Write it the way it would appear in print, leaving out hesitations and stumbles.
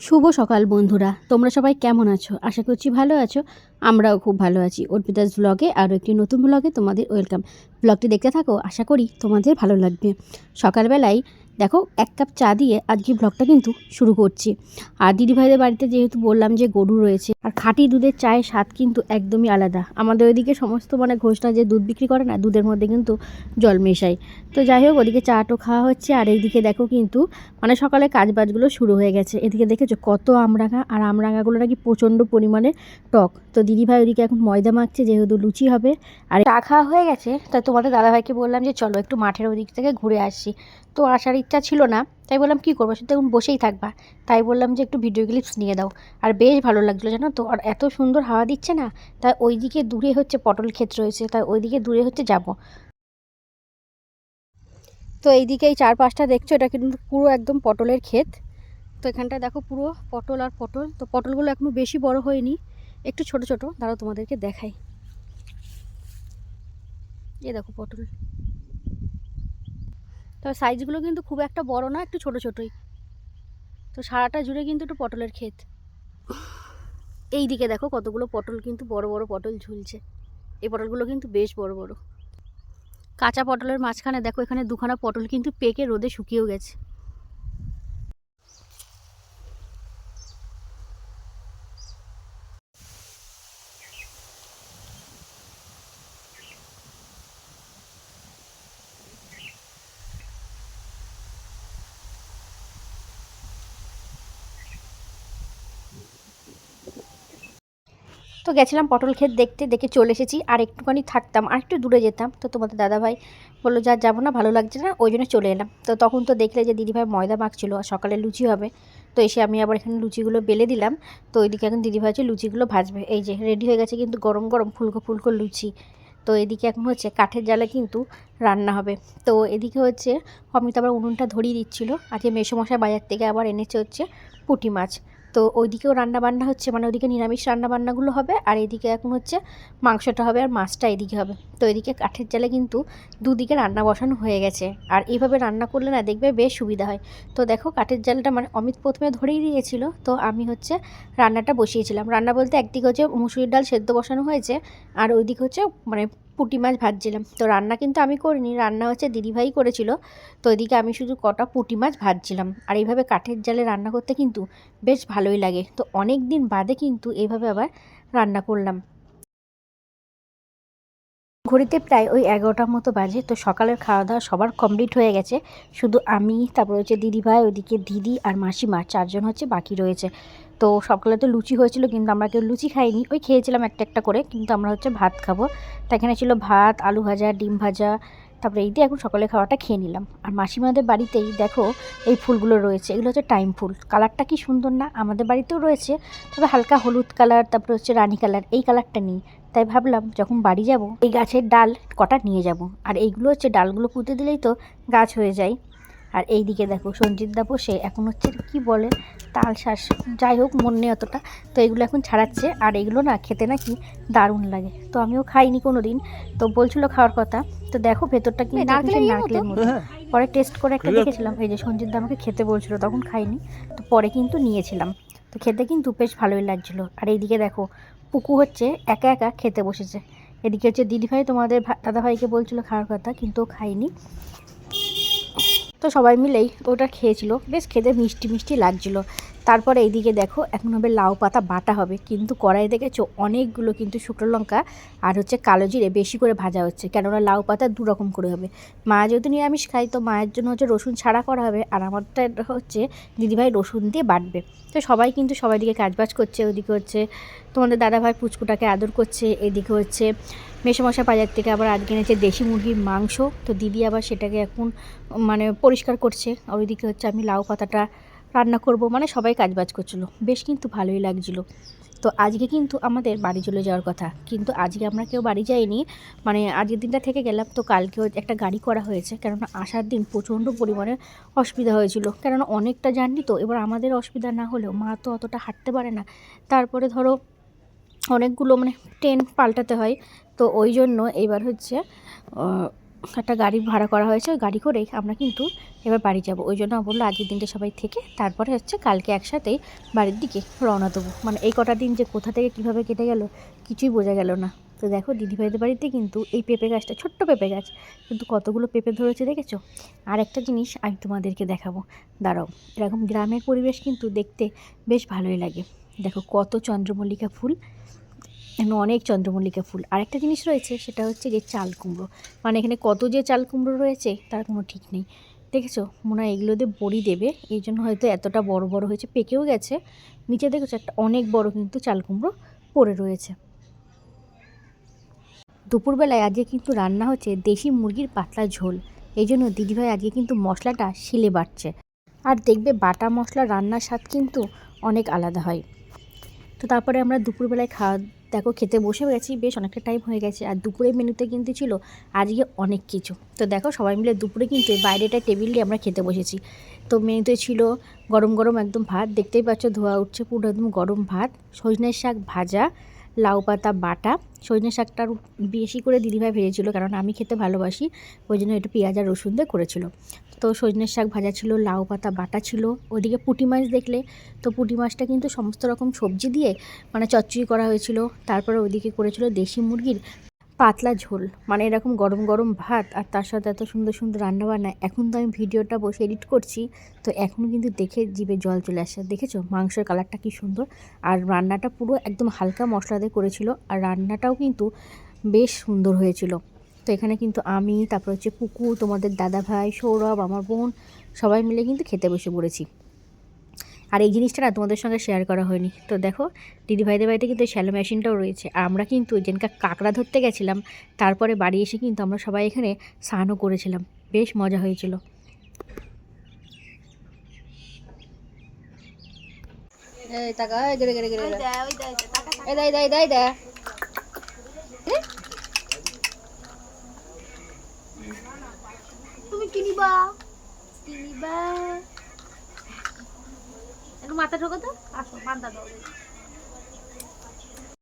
শুভ সকাল বন্ধুরা, তোমরা সবাই কেমন আছো? আশা করছি ভালো আছো। আমরাও খুব ভালো আছি। অর্পিতাস ব্লগে আরও একটি নতুন ব্লগে তোমাদের ওয়েলকাম। ব্লগটি দেখতে থাকো, আশা করি তোমাদের ভালো লাগবে। সকালবেলায় দেখো 1 কাপ চা দিয়ে আজকে ব্লগটা কিন্তু শুরু করছি। আর দিদিভাইদের বাড়িতে যেহেতু বললাম যে গরু রয়েছে, আর খাঁটি দুধের চায়ের স্বাদ কিন্তু একদমই আলাদা। আমাদের ওইদিকে সমস্ত ঘোষটা যে দুধ বিক্রি করে না, দুধের মধ্যে কিন্তু জল মেশায়। তো যাই হোক, ওদিকে চাটো খাওয়া হচ্ছে, আর এইদিকে দেখো কিন্তু সকালে কাজবাজগুলো শুরু হয়ে গেছে। এদিকে দেখেছো কত আমরাঙা, আর আমরাঙাগুলো নাকি প্রচণ্ড পরিমাণে টক। তো দিদিভাই ওদিকে এখন ময়দা মাখছে, যেহেতু লুচি হবে। আর চা খাওয়া হয়ে গেছে, তাই তোমাদের দাদাভাইকে বললাম যে চলো একটু মাঠের ওদিক থেকে ঘুরে আসি। তো আসার ইচ্ছা ছিল না, তাই বললাম কী করবো, শুধু এখন বসেই থাকবা। তাই বললাম যে একটু ভিডিও ক্লিপস নিয়ে দাও। আর বেশ ভালো লাগছিলো জানো তো, আর এত সুন্দর হাওয়া দিচ্ছে না। তাই ওইদিকে দূরে হচ্ছে পটল ক্ষেত রয়েছে, তাই ওইদিকে দূরে হচ্ছে যাবো। তো এইদিকে এই 4-5টা দেখছো, এটা কিন্তু পুরো একদম পটলের ক্ষেত। তো এখানটায় দেখো পুরো পটল আর পটল। তো পটলগুলো এখনো বেশি বড় হয়নি, একটু ছোট ছোট। দাঁড়াও তোমাদেরকে দেখাই। এই দেখো পটল, তবে সাইজগুলো কিন্তু খুব একটা বড় না, একটু ছোট ছোটই। তো সারাটা জুড়ে কিন্তু একটু পটলের ক্ষেত। এই দিকে দেখো কতগুলো পটল, কিন্তু বড় বড় পটল ঝুলছে। এই পটলগুলো কিন্তু বেশ বড় বড়। কাঁচা পটলের মাঝখানে দেখো এখানে দুখানা পটল কিন্তু পেকে রোদে শুকিয়েও গেছে। তো গেছিলাম পটল ক্ষেত দেখতে, দেখে চলে এসেছি। আর একটুখানি থাকতাম, আর একটু দূরে যেতাম। তো তোমাদের দাদাভাই বললো যা যাবো না, ভালো লাগছে না, ওই জন্য চলে এলাম। তো তখন তো দেখলে যে দিদিভাই ময়দা মাখছিল, আর সকালে লুচি হবে। তো এসে আমি আবার এখানে লুচিগুলো বেলে দিলাম। তো ওইদিকে এখন দিদিভাই হচ্ছে লুচিগুলো ভাজবে। এই যে রেডি হয়ে গেছে কিন্তু গরম গরম ফুলকো ফুলকো লুচি। তো এদিকে এখন হচ্ছে কাঠের জালে কিন্তু রান্না হবে। তো এদিকে হচ্ছে অমিত আবার উনুনটা ধরিয়ে দিচ্ছিলো। আজকে মেসোমশাই বাজার থেকে আবার এনেছে হচ্ছে পুঁটি মাছ। তো ওইদিকেও রান্নাবান্না হচ্ছে, ওইদিকে নিরামিষ রান্নাবান্নাগুলো হবে, আর এদিকে এখন হচ্ছে মাংসটা হবে, আর মাছটা এদিকে হবে। তো এদিকে কাঠের জালে কিন্তু দুদিকে রান্না বসানো হয়ে গেছে। আর এইভাবে রান্না করলে না দেখবে বেশ সুবিধা হয়। তো দেখো কাঠের জালটা অমিত প্রথমে ধরেই দিয়েছিল, তো আমি হচ্ছে রান্নাটা বসিয়েছিলাম। রান্না বলতে একদিকে হচ্ছে মুসুরির ডাল সেদ্ধ বসানো হয়েছে, আর ওইদিকে হচ্ছে পুঁটি মাছ ভাজছিলাম। তো রান্না কিন্তু আমি করিনি, রান্না হচ্ছে দিদিভাই করেছিল। তো এদিকে আমি শুধু কটা পুঁটি মাছ ভাজছিলাম। আর এইভাবে কাঠের জালে রান্না করতে কিন্তু বেশ ভালোই লাগে। তো অনেক দিন বাদে কিন্তু এইভাবে আবার রান্না করলাম। ঘড়িতে প্রায় ওই 11টার মতো বাজে। তো সকালের খাওয়া দাওয়া সবার কমপ্লিট হয়ে গেছে, শুধু আমি, তারপর হচ্ছে দিদিভাই, ওইদিকে দিদি আর মাসিমা, 4জন হচ্ছে বাকি রয়েছে। তো সকালে তো লুচি হয়েছিল, কিন্তু আমরা কেউ লুচি খাইনি, ওই খেয়েছিলাম একটা একটা করে। কিন্তু আমরা হচ্ছে ভাত খাবো। তো এখানে ছিল ভাত, আলু ভাজা, ডিম ভাজা। তারপরে এই দিয়ে এখন সকালে খাওয়াটা খেয়ে নিলাম। আর মাসিমাদের বাড়িতেই দেখো এই ফুলগুলো রয়েছে, এগুলো হচ্ছে টাইম ফুল। কালারটা কি সুন্দর না! আমাদের বাড়িতেও রয়েছে, তবে হালকা হলুদ কালার, তারপরে হচ্ছে রানী কালার, এই কালারটা নেই। তাই ভাবলাম যখন বাড়ি যাব এই গাছের ডাল কটা নিয়ে যাব। আর এইগুলো হচ্ছে ডালগুলো পুঁতে দিলেই তো গাছ হয়ে যায়। আর এই দিকে দেখো সঞ্জিতদা বসে এখন হচ্ছে কি বলে তাল শাঁস, যাই হোক মন নেই অতটা। তো এগুলো এখন ছাড়াচ্ছে, আর এগুলো না খেতে নাকি দারুণ লাগে। তো আমিও খাইনি কোনো দিন, তো বলছিল খাওয়ার কথা। তো দেখো ভেতরটা কিন্তু নারকেলের মতো। পরে টেস্ট করে একটা দেখেছিলাম, এই যে সঞ্জিতদা আমাকে খেতে বলছিল, তখন খাইনি। তো পরে কিন্তু নিয়েছিলাম। তো খেতে কিন্তু বেশ ভালোই লাগছিলো। আর এইদিকে দেখো পুকু হচ্ছে একা একা খেতে বসেছে। এদিকে হচ্ছে দিদিভাই তোমাদের দাদাভাইকে বলছিল খাওয়ার কথা, কিন্তু ও খায়নি। তো সবাই মিলেই ওটা খেয়েছিল, বেশ খেতে মিষ্টি মিষ্টি লাগছিল। তারপরে এইদিকে দেখো এখন হবে লাউ পাতা বাটা হবে, কিন্তু কড়াই দেখেছো অনেকগুলো কিন্তু শুকনো লঙ্কা আর হচ্ছে কালো জিরে বেশি করে ভাজা হচ্ছে, কেননা লাউ পাতা 2 রকম করে হবে। মা যেহেতু নিরামিষ খাই, তো মায়ের জন্য হচ্ছে রসুন ছাড়া করা হবে, আর আমারটা হচ্ছে দিদিভাই রসুন দিয়ে বাটবে। তো সবাই কিন্তু সবাই দিকে কাজবাজ করছে। ওইদিকে হচ্ছে তোমাদের দাদাভাই পুচকুটাকে আদর করছে, এদিকে হচ্ছে মেসোমশাই বাজার থেকে আবার আজকে এনেছে দেশি মুরগির মাংস। তো দিদি আবার সেটাকে এখন পরিষ্কার করছে। আর ওইদিকে হচ্ছে আমি লাউ পাতাটা রান্না করব, সবাই কাজবাজ করছিল, বেশ কিন্তু ভালোই লাগছিল। তো আজকে কিন্তু আমাদের বাড়ি চলে যাওয়ার কথা, কিন্তু আজকে আমরা কেউ বাড়ি যাইনি, আজকের দিনটা থেকে গেলাম। তো কালকেও একটা গাড়ি করা হয়েছে, কেননা আসার দিন প্রচণ্ড পরিমাণে অসুবিধা হয়েছিল, কেননা অনেকটা জার্নি। তো এবার আমাদের অসুবিধা না হলেও মা তো অতটা হাঁটতে পারে না। তারপরে ধরো অনেকগুলো ট্রেন পাল্টাতে হয়। তো ওই জন্য এবার হচ্ছে একটা গাড়ি ভাড়া করা হয়েছে, ওই গাড়ি করেই আমরা কিন্তু এবার বাড়ি যাব। ওই জন্য বললো আজকের দিনটা সবাই থেকে তারপরে হচ্ছে কালকে একসাথেই বাড়ির দিকে রওনা দেবো। মানে এই কটা দিন যে কোথা থেকে কীভাবে কেটে গেল কিছুই বোঝা গেল না। তো দেখো দিদিভাইদের বাড়িতে কিন্তু এই পেঁপে গাছটা, ছোট্ট পেঁপে গাছ, কিন্তু কতগুলো পেঁপে ধরেছে দেখেছো। আর একটা জিনিস আমি তোমাদেরকে দেখাবো, দাঁড়াও। এরকম গ্রামের পরিবেশ কিন্তু দেখতে বেশ ভালোই লাগে। দেখো কত চন্দ্রমল্লিকা ফুল, এখানে অনেক চন্দ্রমল্লিকা ফুল। আরেকটা জিনিস রয়েছে, সেটা হচ্ছে যে চাল কুমড়ো। মানে এখানে কত যে চাল কুমড়ো রয়েছে তার কোনো ঠিক নেই। দেখেছো, মনে হয় এগুলো দিয়ে বড়ি দেবে, এই জন্য হয়তো এতটা বড় বড় হয়েছে, পেকেও গেছে। নিচে দেখেছো একটা অনেক বড় কিন্তু চাল কুমড়ো পড়ে রয়েছে। দুপুরবেলায় আজকে কিন্তু রান্না হচ্ছে দেশি মুরগির পাতলা ঝোল। এই জন্য দিদিভাই আজকে কিন্তু মশলাটা শিলে বাটছে। আর দেখবে বাটা মশলা রান্নার স্বাদ কিন্তু অনেক আলাদা হয়। তো তারপরে আমরা দুপুরবেলায় দেখো খেতে বসে গেছি, বেশ অনেকটা টাইম হয়ে গেছে। আর দুপুরের মেনুতে কিন্তু ছিল আজকে অনেক কিছু। তো দেখো সবাই মিলে দুপুরে কিন্তু বাইরেটা টেবিল দিয়ে আমরা খেতে বসেছি। তো মেনুতে ছিল গরম গরম একদম ভাত, দেখতেই পাচ্ছ ধোয়া উঠছে পুরো একদম গরম ভাত, সজনের শাক ভাজা, লাউ পাতা বাটা। সজনের শাকটা বেশি করে দিদিভাই ভেজেছিল, কারণ আমি খেতে ভালোবাসি, ওই জন্য একটু পেঁয়াজ আর রসুন দিয়ে করেছিল। তো সজনের শাক ভাজা ছিল, লাউ পাতা বাটা ছিল। ওইদিকে পুঁটি মাছ দেখলে, তো পুঁটি মাছটা কিন্তু সমস্ত রকম সবজি দিয়ে মানে চচ্চড়ি করা হয়েছিল। তারপরে ওইদিকে করেছিল দেশি মুরগির পাতলা ঝোল। মানে এরকম গরম গরম ভাত আর তার সাথে এত সুন্দর সুন্দর রান্নাবান্না। এখন তো আমি ভিডিওটা বসে এডিট করছি, তো এখন কিন্তু দেখে জিভে জল চলে আসে। দেখেছো মাংসের কালারটা কি সুন্দর, আর রান্নাটা পুরো একদম হালকা মশলা দিয়ে করেছিল, আর রান্নাটাও কিন্তু বেশ সুন্দর হয়েছিল। তো এখানে কিন্তু আমি, তারপর হচ্ছে পুকু, তোমাদের দাদা ভাই, সৌরভ, আমার বোন, সবাই মিলে কিন্তু খেতে বসে পড়েছি। আর এই জিনিসটা না তোমাদের সঙ্গে শেয়ার করা হয়নি। তো দেখো দিদিভাইদের বাড়িতে কিন্তু শ্যালো মেশিনটাও রয়েছে। আমরা কিন্তু যেদিনকার কাঁকড়া ধরতে গেছিলাম, তারপরে বাড়ি এসে কিন্তু আমরা সবাই এখানে স্নানও করেছিলাম, বেশ মজা হয়েছিল। তুমি কিনিবা কিনিবা একটু মাথা ঢোকো তো, আসো বান্ধা দাও।